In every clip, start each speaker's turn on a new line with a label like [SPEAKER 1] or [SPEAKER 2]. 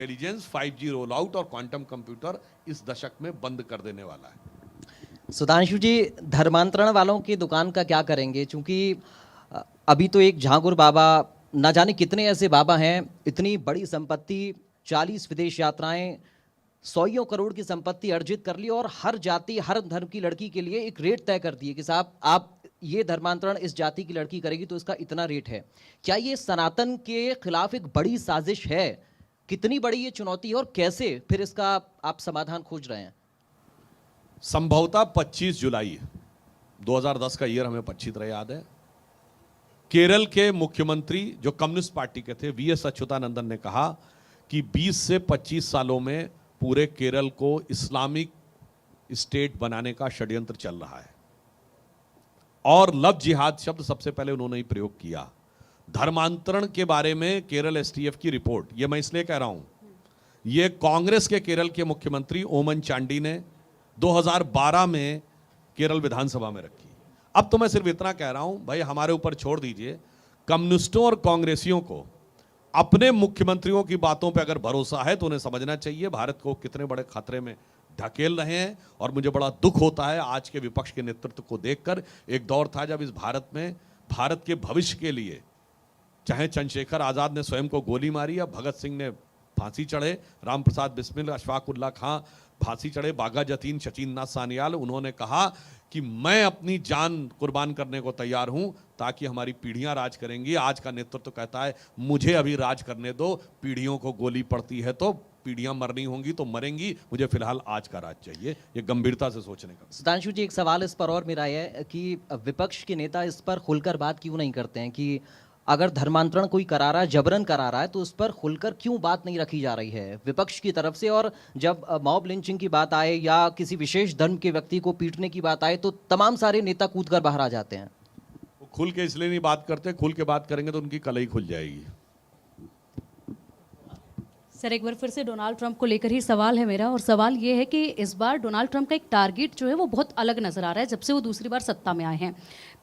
[SPEAKER 1] Intelligence 5G roll out और quantum computer इस दशक में बंद कर देने वाला है।
[SPEAKER 2] सुधांशु जी, धर्मांतरण वालों की दुकान का क्या करेंगे? क्योंकि अभी तो एक झांगुर बाबा, ना जाने कितने ऐसे बाबा हैं, इतनी बड़ी संपत्ति, 40 विदेश यात्राएं, सौयों करोड़ की संपत्ति अर्जित कर ली और हर जाति हर धर्म की लड़की के लिए एक रेट तय कर दिए कि साहब आप ये धर्मांतरण इस जाति की लड़की करेगी तो इसका इतना रेट है। क्या ये सनातन के खिलाफ एक बड़ी साजिश है? कितनी बड़ी ये चुनौती है और कैसे फिर इसका आप समाधान खोज रहे हैं?
[SPEAKER 1] संभवतः 25 जुलाई 2010 का ईयर हमें अच्छी तरह याद है। केरल के मुख्यमंत्री जो कम्युनिस्ट पार्टी के थे, वीएस अच्युतानंदन ने कहा कि 20 से 25 सालों में पूरे केरल को इस्लामिक स्टेट बनाने का षड्यंत्र चल रहा है। और लव जिहाद शब्द सबसे पहले उन्होंने ही प्रयोग किया। धर्मांतरण के बारे में केरल एसटीएफ की रिपोर्ट, ये मैं इसलिए कह रहा हूं, ये कांग्रेस के केरल के मुख्यमंत्री ओमन चांडी ने 2012 में केरल विधानसभा में रखी। अब तो मैं सिर्फ इतना कह रहा हूं, भाई हमारे ऊपर छोड़ दीजिए। कम्युनिस्टों और कांग्रेसियों को अपने मुख्यमंत्रियों की बातों पर अगर भरोसा है तो उन्हें समझना चाहिए भारत को कितने बड़े खतरे में ढकेल रहे हैं। और मुझे बड़ा दुख होता है आज के विपक्ष के नेतृत्व को देखकर। एक दौर था जब इस भारत में भारत के भविष्य के लिए चाहे चंद्रशेखर आजाद ने स्वयं को गोली मारी या भगत सिंह ने फांसी चढ़े, राम प्रसाद बिस्मिल, अशफाक उल्ला खां फांसी चढ़े, बागा जतीन, सचिन नाथ सान्याल, उन्होंने कहा कि मैं अपनी जान कुर्बान करने को तैयार हूं ताकि हमारी पीढ़ियां राज करेंगी। आज का नेतृत्व कहता है मुझे अभी राज करने दो, पीढ़ियों को गोली पड़ती है तो पीढ़ियां मरनी होंगी तो मरेंगी, मुझे फिलहाल आज का राज चाहिए। ये गंभीरता से सोचने का।
[SPEAKER 2] सुधांशु जी, एक सवाल इस पर और मेरा है कि विपक्ष के नेता इस पर खुलकर बात क्यों नहीं करते हैं कि अगर धर्मांतरण कोई करा रहा है, जबरन करा रहा है, तो उस पर खुलकर क्यों बात नहीं रखी जा रही है विपक्ष की तरफ से? और जब मॉब लिंचिंग की बात आए या किसी विशेष धर्म के व्यक्ति को पीटने की बात आए तो तमाम सारे नेता कूदकर बाहर आ जाते हैं।
[SPEAKER 1] वो खुल के इसलिए नहीं बात करते, खुल के बात करेंगे तो उनकी कलई खुल जाएगी।
[SPEAKER 3] सर, एक बार फिर से डोनाल्ड ट्रंप को लेकर ही सवाल है मेरा, और सवाल ये है कि इस बार डोनाल्ड ट्रंप का एक टारगेट जो है वो बहुत अलग नज़र आ रहा है जब से वो दूसरी बार सत्ता में आए हैं।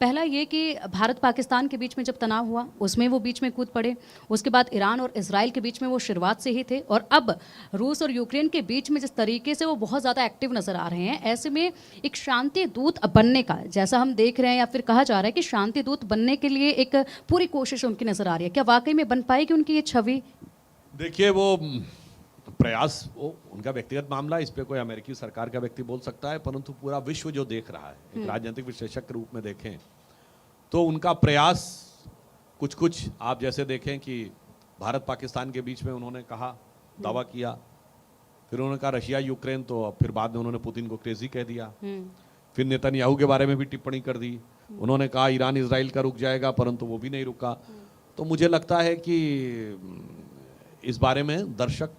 [SPEAKER 3] पहला ये कि भारत पाकिस्तान के बीच में जब तनाव हुआ उसमें वो बीच में कूद पड़े, उसके बाद ईरान और इजराइल के बीच में वो शुरुआत से ही थे, और अब रूस और यूक्रेन के बीच में जिस तरीके से वो बहुत ज़्यादा एक्टिव नज़र आ रहे हैं, ऐसे में एक शांति दूत बनने का, जैसा हम देख रहे हैं या फिर कहा जा रहा है कि शांति दूत बनने के लिए एक पूरी कोशिश उनकी नज़र आ रही है, क्या वाकई में बन पाएगी उनकी ये छवि?
[SPEAKER 1] देखिए, वो प्रयास वो उनका व्यक्तिगत मामला, इस पे कोई अमेरिकी सरकार का व्यक्ति बोल सकता है, परंतु पूरा विश्व जो देख रहा है, एक राजनीतिक विश्लेषक के रूप में देखें तो उनका प्रयास कुछ कुछ आप जैसे देखें कि भारत पाकिस्तान के बीच में उन्होंने कहा, दावा किया, फिर उन्होंने कहा रशिया यूक्रेन, तो फिर बाद में उन्होंने पुतिन को क्रेजी कह दिया, फिर नेतन्याहू के बारे में भी टिप्पणी कर दी, उन्होंने कहा ईरान इजराइल का रुक जाएगा, परंतु वो भी नहीं रुका। तो मुझे लगता है कि इस बारे में दर्शक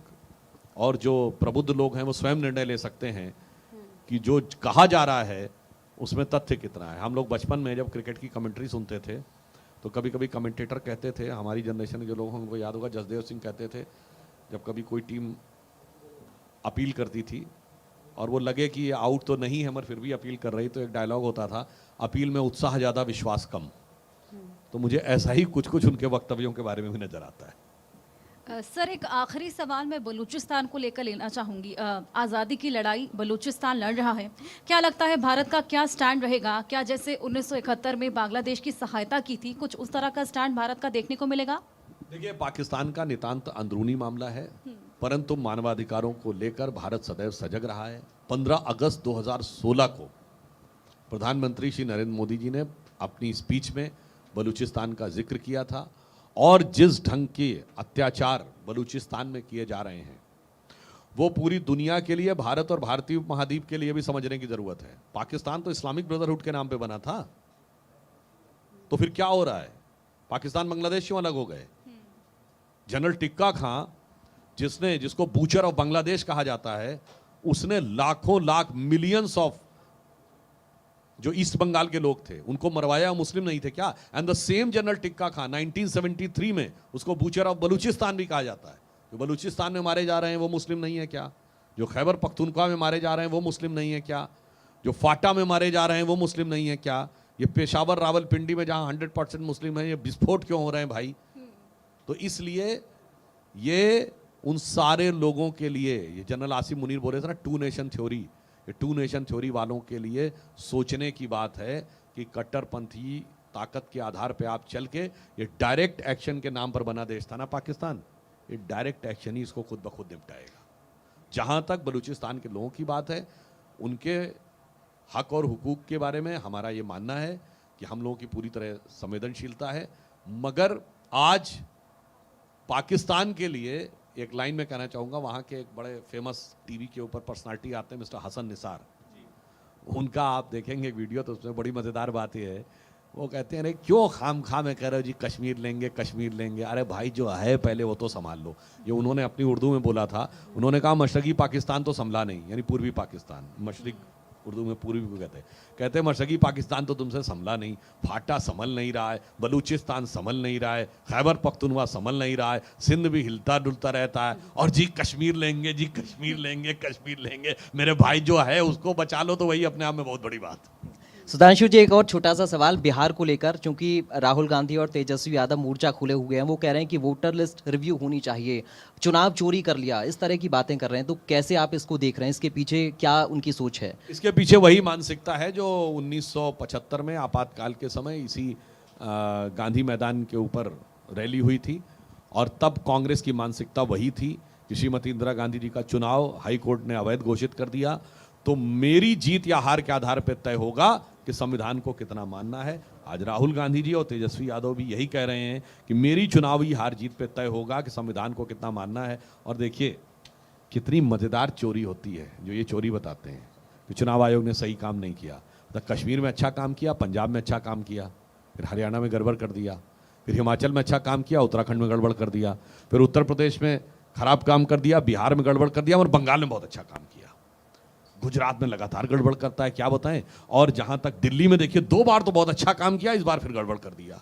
[SPEAKER 1] और जो प्रबुद्ध लोग हैं वो स्वयं निर्णय ले सकते हैं कि जो कहा जा रहा है उसमें तथ्य कितना है। हम लोग बचपन में जब क्रिकेट की कमेंट्री सुनते थे तो कभी कभी कमेंटेटर कहते थे, हमारी जनरेशन के जो लोग हैं उनको याद होगा, जसदेव सिंह कहते थे जब कभी कोई टीम अपील करती थी और वो लगे कि ये आउट तो नहीं है मगर फिर भी अपील कर रही, तो एक डायलॉग होता था, अपील में उत्साह ज़्यादा विश्वास कम। तो मुझे ऐसा ही कुछ कुछ उनके वक्तव्यों के बारे में भी नजर आता है।
[SPEAKER 4] सर, एक आखिरी सवाल मैं बलूचिस्तान को लेकर लेना चाहूँगी। आज़ादी की लड़ाई बलूचिस्तान लड़ रहा है, क्या लगता है भारत का क्या स्टैंड रहेगा? क्या जैसे 1971 में बांग्लादेश की सहायता की थी, कुछ उस तरह का स्टैंड भारत का देखने को मिलेगा?
[SPEAKER 1] देखिए, पाकिस्तान का नितांत अंदरूनी मामला है, परंतु मानवाधिकारों को लेकर भारत सदैव सजग रहा है। 15 अगस्त 2016 को प्रधानमंत्री श्री नरेंद्र मोदी जी ने अपनी स्पीच में बलूचिस्तान का जिक्र किया था, और जिस ढंग के अत्याचार बलूचिस्तान में किए जा रहे हैं वो पूरी दुनिया के लिए, भारत और भारतीय महाद्वीप के लिए भी समझने की जरूरत है। पाकिस्तान तो इस्लामिक ब्रदरहुड के नाम पे बना था, तो फिर क्या हो रहा है? पाकिस्तान बांग्लादेश क्यों अलग हो गए? जनरल टिक्का खां, जिसको बूचर ऑफ बांग्लादेश कहा जाता है, उसने लाखों लाख मिलियंस ऑफ जो ईस्ट बंगाल के लोग थे उनको मरवाया, मुस्लिम नहीं थे क्या? And the same general Tikka Khan 1973 में उसको बूचर ऑफ बलूचिस्तान भी कहा जाता है। जो बलूचिस्तान में मारे जा रहे हैं वो मुस्लिम नहीं है क्या? जो खैबर पख्तूनख्वा में मारे जा रहे हैं वो मुस्लिम नहीं है क्या? जो फाटा में मारे जा रहे हैं वो मुस्लिम नहीं है क्या? ये पेशावर रावलपिंडी में जहां 100% मुस्लिम है, ये विस्फोट क्यों हो रहे हैं भाई? तो इसलिए ये उन सारे लोगों के लिए, ये जनरल आसिम मुनीर बोले थे ना, टू नेशन थ्योरी, ये टू नेशन थ्योरी वालों के लिए सोचने की बात है कि कट्टरपंथी ताकत के आधार पे आप चल के, ये डायरेक्ट एक्शन के नाम पर बना देश था ना पाकिस्तान, ये डायरेक्ट एक्शन ही इसको खुद ब खुद निपटाएगा। जहां तक बलूचिस्तान के लोगों की बात है, उनके हक और हुकूक के बारे में हमारा ये मानना है कि हम लोगों की पूरी तरह संवेदनशीलता है, मगर आज पाकिस्तान के लिए एक लाइन में कहना चाहूँगा, वहाँ के एक बड़े फेमस टीवी के ऊपर पर्सनालिटी आते हैं मिस्टर हसन निसार, उनका आप देखेंगे एक वीडियो तो उसमें बड़ी मज़ेदार बात ये है, वो कहते हैं अरे क्यों खाम खा में कह रहे हो जी कश्मीर लेंगे कश्मीर लेंगे, अरे भाई जो है पहले वो तो संभाल लो। ये उन्होंने अपनी उर्दू में बोला था, उन्होंने कहा मशरकी पाकिस्तान तो संभला नहीं, यानी पूर्वी पाकिस्तान, मशरक उर्दू में पूर्वी को कहते हैं मशरकी पाकिस्तान तो तुमसे संभला नहीं, फाटा संभल नहीं रहा है, बलूचिस्तान संभल नहीं रहा है, खैबर पख्तूनवा संभल नहीं रहा है, सिंध भी हिलता डुलता रहता है, और जी कश्मीर लेंगे जी कश्मीर लेंगे कश्मीर लेंगे, मेरे भाई जो है उसको बचा लो, तो वही अपने आप में बहुत बड़ी बात।
[SPEAKER 2] सुधांशु जी, एक और छोटा सा सवाल बिहार को लेकर, क्योंकि राहुल गांधी और तेजस्वी यादव मोर्चा खुले हुए हैं, वो कह रहे हैं कि वोटर लिस्ट रिव्यू होनी चाहिए, चुनाव चोरी कर लिया, इस तरह की बातें कर रहे हैं, तो कैसे आप इसको देख रहे हैं, इसके पीछे क्या उनकी सोच है?
[SPEAKER 1] इसके पीछे वही मानसिकता है जो 1975 में आपातकाल के समय इसी गांधी मैदान के ऊपर रैली हुई थी, और तब कांग्रेस की मानसिकता वही थी कि श्रीमती इंदिरा गांधी जी का चुनाव हाई कोर्ट ने अवैध घोषित कर दिया, तो मेरी जीत या हार के आधार पर तय होगा कि संविधान को कितना मानना है। आज राहुल गांधी जी और तेजस्वी यादव भी यही कह रहे हैं कि मेरी चुनावी हार जीत पे तय होगा कि संविधान को कितना मानना है। और देखिए कितनी मज़ेदार चोरी होती है जो ये चोरी बताते हैं कि चुनाव आयोग ने सही काम नहीं किया, तो कश्मीर में अच्छा काम किया, पंजाब में अच्छा काम किया, फिर हरियाणा में गड़बड़ कर दिया, फिर हिमाचल में अच्छा काम किया, उत्तराखंड में गड़बड़ कर दिया, फिर उत्तर प्रदेश में खराब काम कर दिया, बिहार में गड़बड़ कर दिया, और बंगाल में बहुत अच्छा काम किया, गुजरात में लगातार गड़बड़ करता है, क्या बताएं। और जहां तक दिल्ली में देखिए 2 बार तो बहुत अच्छा काम किया, इस बार फिर गड़बड़ कर दिया।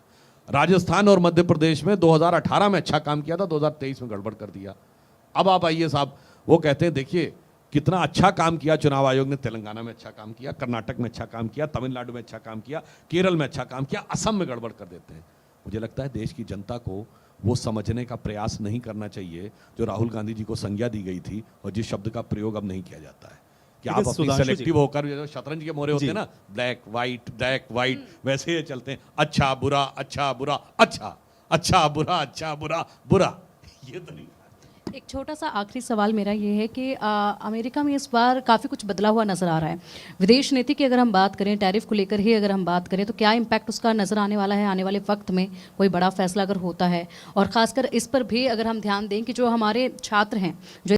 [SPEAKER 1] राजस्थान और मध्य प्रदेश में 2018 में अच्छा काम किया था, 2023 में गड़बड़ कर दिया। अब आप आइए साहब, वो कहते हैं देखिए कितना अच्छा काम किया चुनाव आयोग ने, तेलंगाना में अच्छा काम किया, कर्नाटक में अच्छा काम किया, तमिलनाडु में अच्छा काम किया, केरल में अच्छा काम किया, असम में गड़बड़ कर देते हैं। मुझे लगता है देश की जनता को वो समझने का प्रयास नहीं करना चाहिए जो राहुल गांधी जी को संज्ञा दी गई थी और जिस शब्द का प्रयोग अब नहीं किया जाता है कि आप अपनी सेलेक्टिव होकर, जो शतरंज के मोरे होते हैं ना, ब्लैक वाइट, वैसे ये चलते हैं, अच्छा बुरा अच्छा बुरा अच्छा, अच्छा बुरा अच्छा बुरा बुरा, ये तो नहीं।
[SPEAKER 3] एक छोटा सा आखिरी सवाल मेरा ये है कि अमेरिका में इस बार काफ़ी कुछ बदला हुआ नज़र आ रहा है। विदेश नीति की अगर हम बात करें, टैरिफ को लेकर ही अगर हम बात करें, तो क्या इम्पैक्ट उसका नज़र आने वाला है आने वाले वक्त में, कोई बड़ा फैसला अगर होता है? और ख़ासकर इस पर भी अगर हम ध्यान दें कि जो हमारे छात्र हैं, जो